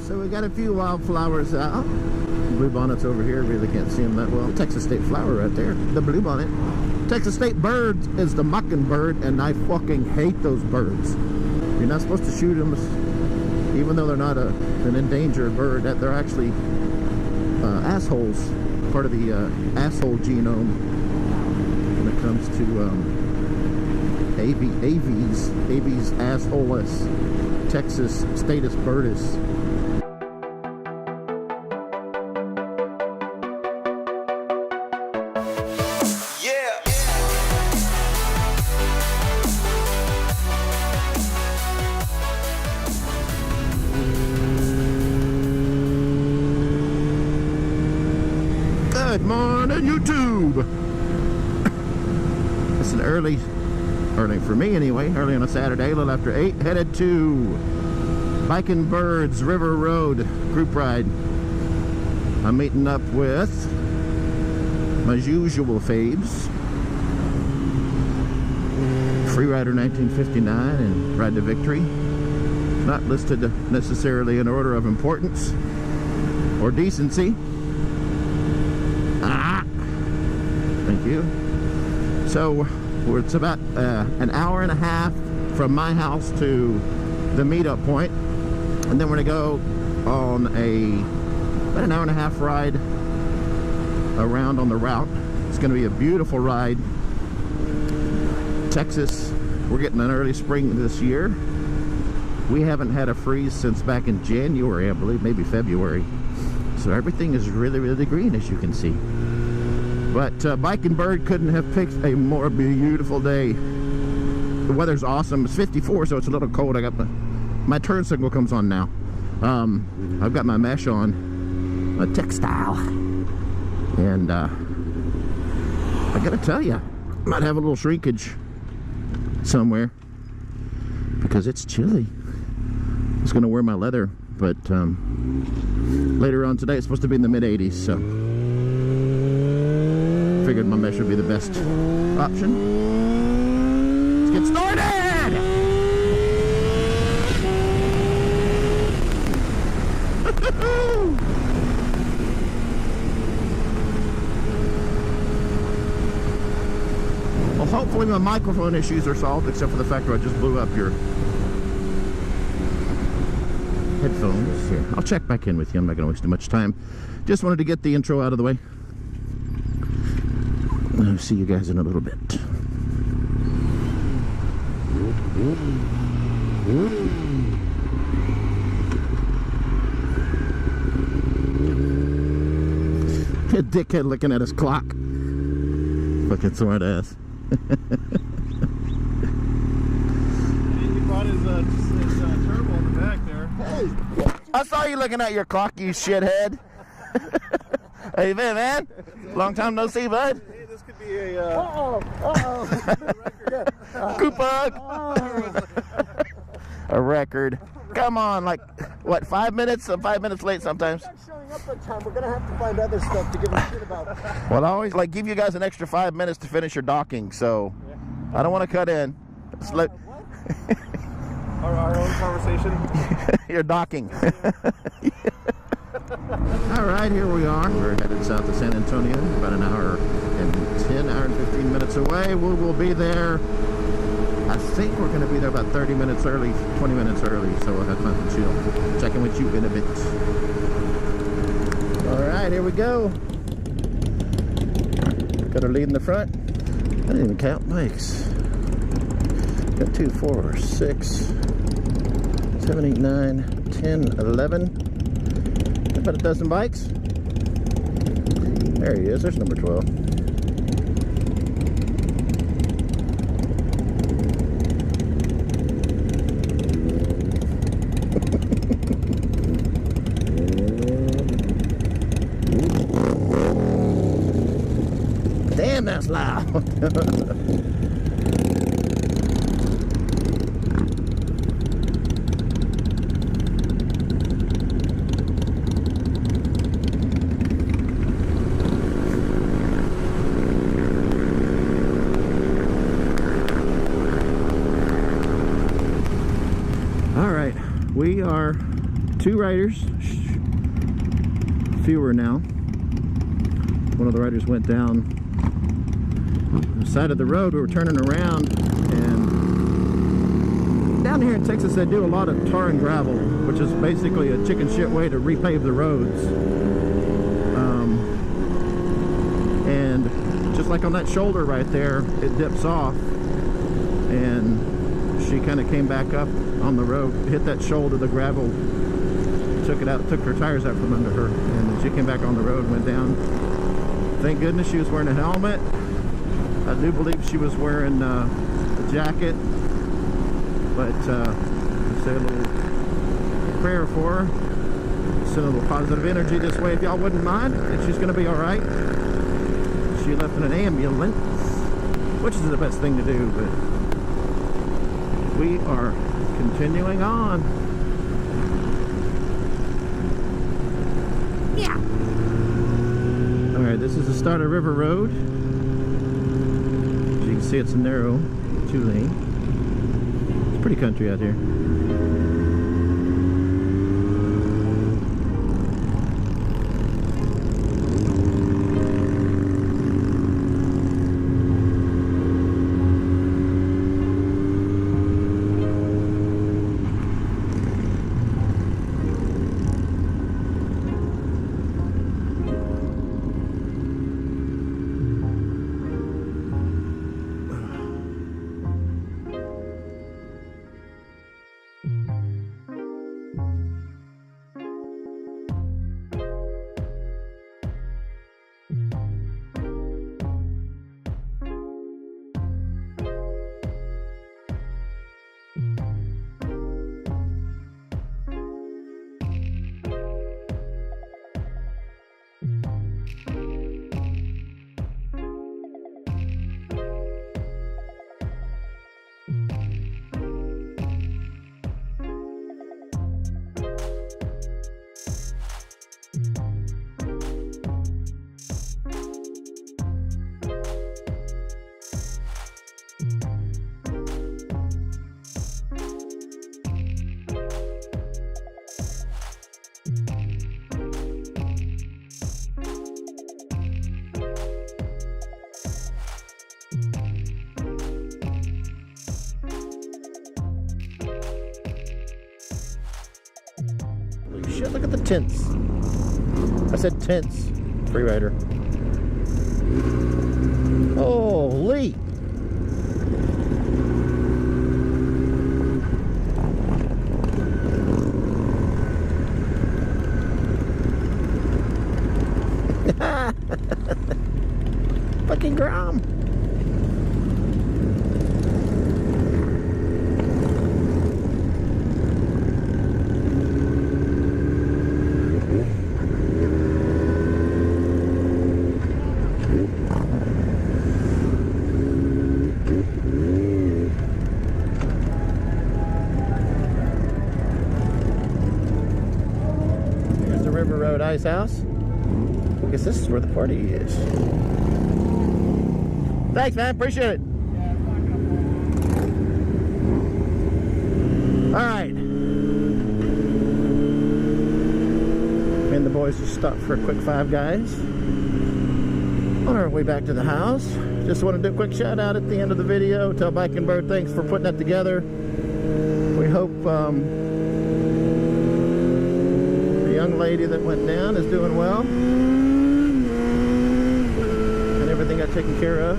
So we got a few wildflowers out. Bluebonnets over here, really can't see them that well. Texas State flower right there, the bluebonnet. Texas State bird is the mockingbird, and I fucking hate those birds. You're not supposed to shoot them, even though they're not an endangered bird. That they're actually assholes, part of the asshole genome when it comes to Aves assholus, Texas status birdis. Good morning, YouTube. It's an early for me anyway, early on a Saturday, a little after 8, headed to Biking Birds River Road group ride. I'm meeting up with my usual faves, Freerider 1959 and Ride to Victory. Not listed necessarily in order of importance or decency. Thank you. So it's about an hour and a half from my house to the meetup point, and then we're gonna go on about an hour and a half ride around on the route. It's gonna be a beautiful ride. Texas, we're getting an early spring this year. We haven't had a freeze since back in January, I believe, maybe February. So everything is really, really green, as you can see. But Biking Bird couldn't have picked a more beautiful day. The weather's awesome. It's 54, so it's a little cold. I got my turn signal comes on now. I've got my mesh on, a textile, and I gotta tell you, might have a little shrinkage somewhere because it's chilly. I was gonna wear my leather, but later on today it's supposed to be in the mid-80s, so figured my mesh would be the best option. Let's get started! Well, hopefully my microphone issues are solved, except for the fact that I just blew up your headphones. Here, I'll check back in with you. I'm not going to waste too much time. Just wanted to get the intro out of the way. I'll see you guys in a little bit. A dickhead looking at his clock. Fucking smart ass. He brought his turbo in the back there. Hey, I saw you looking at your clock, you shithead. How you been, man? Long time no see, bud. This could be a Coupon. A record. Come on, like what, 5 minutes? 5 minutes late sometimes. Not showing up on time. We're gonna have to find other stuff to give a shit about. Well, I always like give you guys an extra 5 minutes to finish your docking, so I don't want to cut in. It's like our own conversation. You're docking. All right, here we are. We're headed south to San Antonio, about an hour and 15 minutes away. We will be there. I think we're going to be there about 30 minutes early, 20 minutes early, so we'll have time to chill. Check in with you in a bit. All right, here we go. Got our lead in the front. I didn't even count bikes. Got 2, 4, 6, 7, 8, 9, 10, 11. About a dozen bikes. There he is. There's number 12. Damn, that's loud. We are 2 riders, fewer now. One of the riders went down the side of the road. We were turning around, and down here in Texas they do a lot of tar and gravel, which is basically a chicken shit way to repave the roads. And just like on that shoulder right there, it dips off, and she kind of came back up on the road, hit that shoulder, the gravel took it out, took her tires out from under her, and then she came back on the road and went down. Thank goodness she was wearing a helmet. I do believe she was wearing a jacket, but say a little prayer for her, send a little positive energy this way if y'all wouldn't mind, and she's going to be all right. She left in an ambulance, which is the best thing to do, but we are continuing on. Yeah. All right, this is the start of River Road. As you can see, it's a narrow 2-lane. It's pretty country out here. Shit, look at the tents. I said tents. Free rider. Holy! Fucking Grom. Ice house. I guess this is where the party is. Thanks, man. Appreciate it. Alright. Me and the boys just stopped for a quick Five Guys. On our way back to the house. Just want to do a quick shout out at the end of the video. Tell Bike and Bird thanks for putting that together. We hope young lady that went down is doing well and everything got taken care of.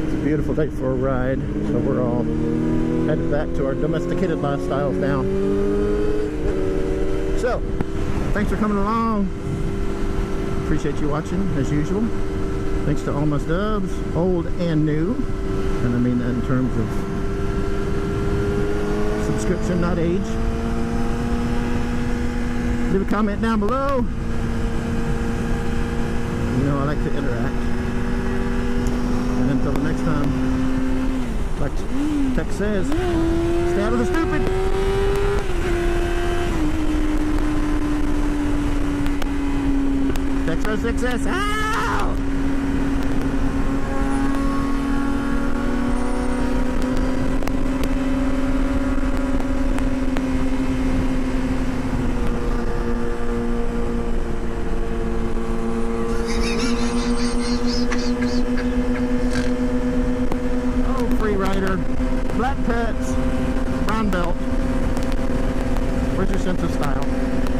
It's a beautiful day for a ride, so we're all headed back to our domesticated lifestyles now. So thanks for coming along. Appreciate you watching as usual. Thanks to all my subs, old and new, and I mean that in terms of subscription, not age. Leave a comment down below. You know I like to interact. And until the next time, like Tech says, stay out of the stupid. Tech Rush success. Ow! Black pants, brown belt. Where's your sense of style?